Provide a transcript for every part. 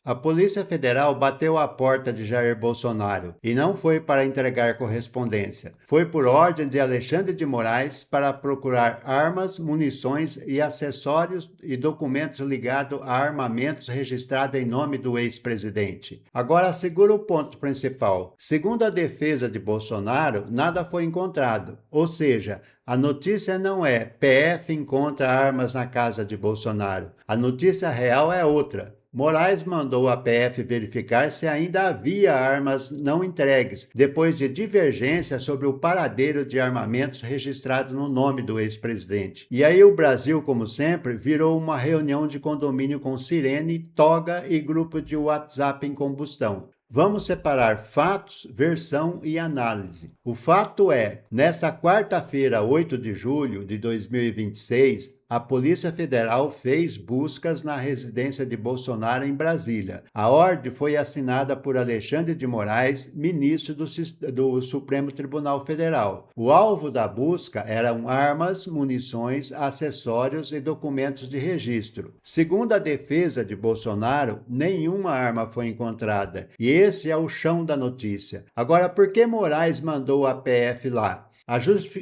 A Polícia Federal bateu à porta de Jair Bolsonaro e não foi para entregar correspondência. Foi por ordem de Alexandre de Moraes para procurar armas, munições e acessórios e documentos ligados a armamentos registrados em nome do ex-presidente. Agora segura o ponto principal. Segundo a defesa de Bolsonaro, nada foi encontrado. Ou seja, a notícia não é PF encontra armas na casa de Bolsonaro. A notícia real é outra. Moraes mandou a PF verificar se ainda havia armas não entregues, depois de divergência sobre o paradeiro de armamentos registrados no nome do ex-presidente. E aí o Brasil, como sempre, virou uma reunião de condomínio com sirene, toga e grupo de WhatsApp em combustão. Vamos separar fatos, versão e análise. O fato é, nesta quarta-feira, 8 de julho de 2026, a Polícia Federal fez buscas na residência de Bolsonaro em Brasília. A ordem foi assinada por Alexandre de Moraes, ministro do Supremo Tribunal Federal. O alvo da busca eram armas, munições, acessórios e documentos de registro. Segundo a defesa de Bolsonaro, nenhuma arma foi encontrada. E esse é o chão da notícia. Agora, por que Moraes mandou a PF lá?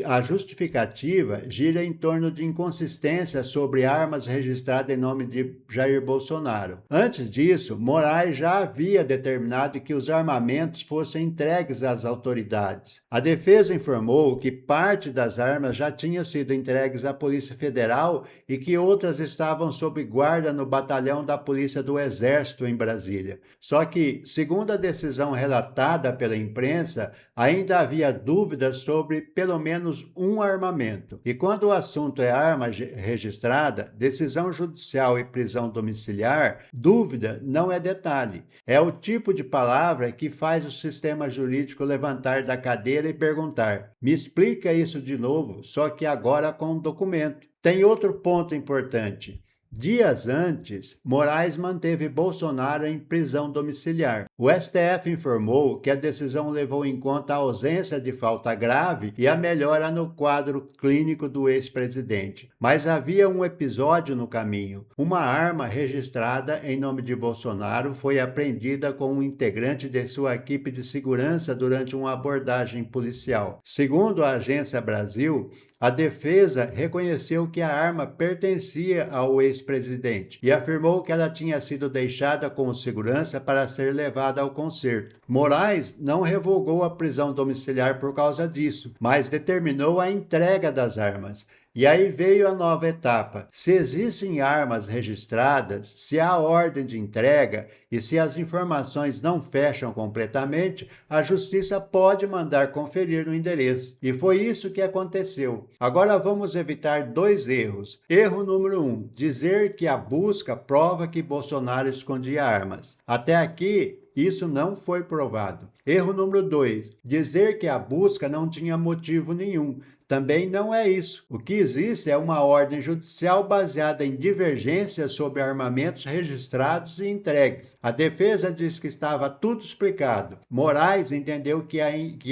A justificativa gira em torno de inconsistências sobre armas registradas em nome de Jair Bolsonaro. Antes disso, Moraes já havia determinado que os armamentos fossem entregues às autoridades. A defesa informou que parte das armas já tinha sido entregues à Polícia Federal e que outras estavam sob guarda no batalhão da Polícia do Exército em Brasília. Só que, segundo a decisão relatada pela imprensa, ainda havia dúvidas sobre pelo menos um armamento. E quando o assunto é arma registrada, decisão judicial e prisão domiciliar, dúvida não é detalhe. É o tipo de palavra que faz o sistema jurídico levantar da cadeira e perguntar: me explica isso de novo, só que agora com um documento. Tem outro ponto importante. Dias antes, Moraes manteve Bolsonaro em prisão domiciliar. O STF informou que a decisão levou em conta a ausência de falta grave e a melhora no quadro clínico do ex-presidente. Mas havia um episódio no caminho. Uma arma registrada em nome de Bolsonaro foi apreendida com um integrante de sua equipe de segurança durante uma abordagem policial. Segundo a Agência Brasil, a defesa reconheceu que a arma pertencia ao ex-presidente e afirmou que ela tinha sido deixada com segurança para ser levada ao concerto. Moraes não revogou a prisão domiciliar por causa disso, mas determinou a entrega das armas. E aí veio a nova etapa. Se existem armas registradas, se há ordem de entrega e se as informações não fecham completamente, a justiça pode mandar conferir no endereço. E foi isso que aconteceu. Agora vamos evitar dois erros. Erro número 1, dizer que a busca prova que Bolsonaro escondia armas. Até aqui, isso não foi provado. Erro número 2, dizer que a busca não tinha motivo nenhum. Também não é isso. O que existe é uma ordem judicial baseada em divergências sobre armamentos registrados e entregues. A defesa diz que estava tudo explicado. Moraes entendeu que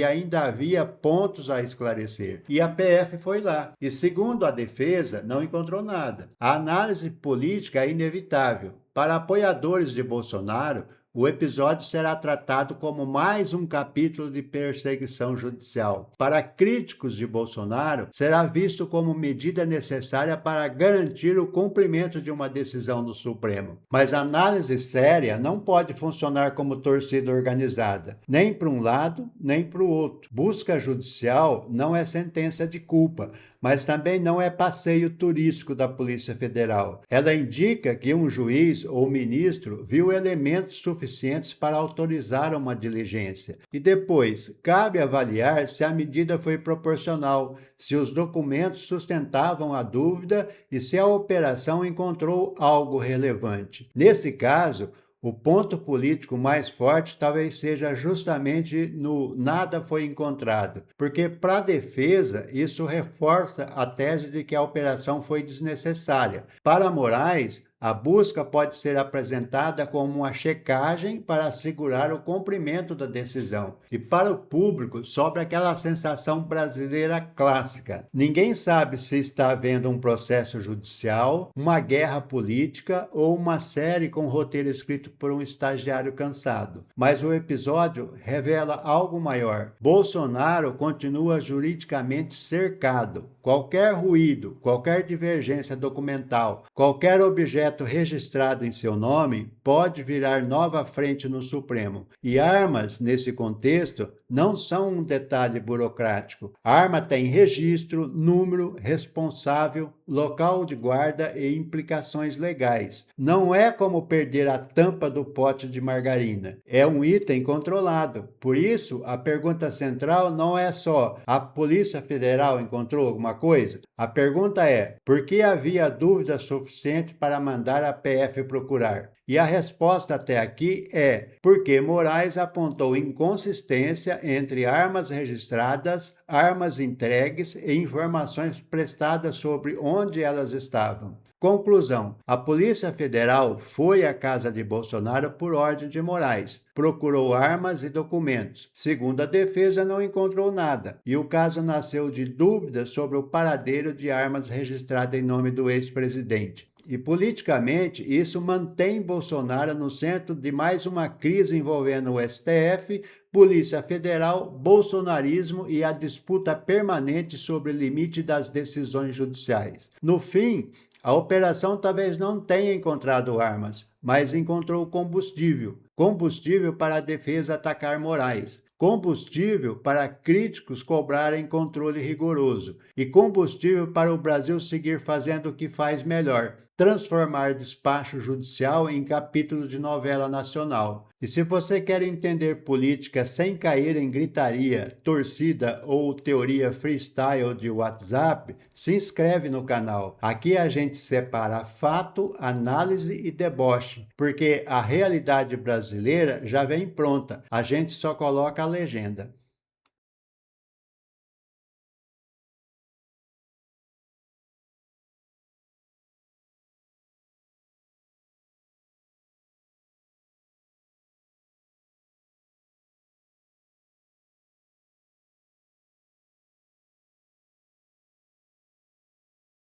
ainda havia pontos a esclarecer. E a PF foi lá. E segundo a defesa, não encontrou nada. A análise política é inevitável. Para apoiadores de Bolsonaro, o episódio será tratado como mais um capítulo de perseguição judicial. Para críticos de Bolsonaro, será visto como medida necessária para garantir o cumprimento de uma decisão do Supremo. Mas a análise séria não pode funcionar como torcida organizada, nem para um lado, nem para o outro. Busca judicial não é sentença de culpa, mas também não é passeio turístico da Polícia Federal. Ela indica que um juiz ou ministro viu elementos suficientes para autorizar uma diligência. E depois, cabe avaliar se a medida foi proporcional, se os documentos sustentavam a dúvida e se a operação encontrou algo relevante. Nesse caso, o ponto político mais forte talvez seja justamente no nada foi encontrado, porque para a defesa isso reforça a tese de que a operação foi desnecessária. Para Moraes, A busca pode ser apresentada como uma checagem para assegurar o cumprimento da decisão. E para o público, sobra aquela sensação brasileira clássica. Ninguém sabe se está havendo um processo judicial, uma guerra política ou uma série com roteiro escrito por um estagiário cansado. Mas o episódio revela algo maior. Bolsonaro continua juridicamente cercado. Qualquer ruído, qualquer divergência documental, qualquer objeto registrado em seu nome pode virar nova frente no Supremo. E armas, nesse contexto, não são um detalhe burocrático. A arma tem registro, número, responsável, local de guarda e implicações legais. Não é como perder a tampa do pote de margarina. É um item controlado. Por isso, a pergunta central não é só: a Polícia Federal encontrou alguma coisa? A pergunta é: por que havia dúvida suficiente para mandar a PF procurar? E a resposta até aqui é porque Moraes apontou inconsistência entre armas registradas, armas entregues e informações prestadas sobre onde elas estavam. Conclusão: a Polícia Federal foi à casa de Bolsonaro por ordem de Moraes, procurou armas e documentos. Segundo a defesa, não encontrou nada, e o caso nasceu de dúvidas sobre o paradeiro de armas registradas em nome do ex-presidente. E politicamente, isso mantém Bolsonaro no centro de mais uma crise envolvendo o STF, Polícia Federal, bolsonarismo e a disputa permanente sobre o limite das decisões judiciais. No fim, a operação talvez não tenha encontrado armas, mas encontrou combustível. Combustível para a defesa atacar Moraes. Combustível para críticos cobrarem controle rigoroso e combustível para o Brasil seguir fazendo o que faz melhor: transformar despacho judicial em capítulo de novela nacional. E se você quer entender política sem cair em gritaria, torcida ou teoria freestyle de WhatsApp, se inscreve no canal. Aqui a gente separa fato, análise e deboche, porque a realidade brasileira já vem pronta, a gente só coloca a legenda.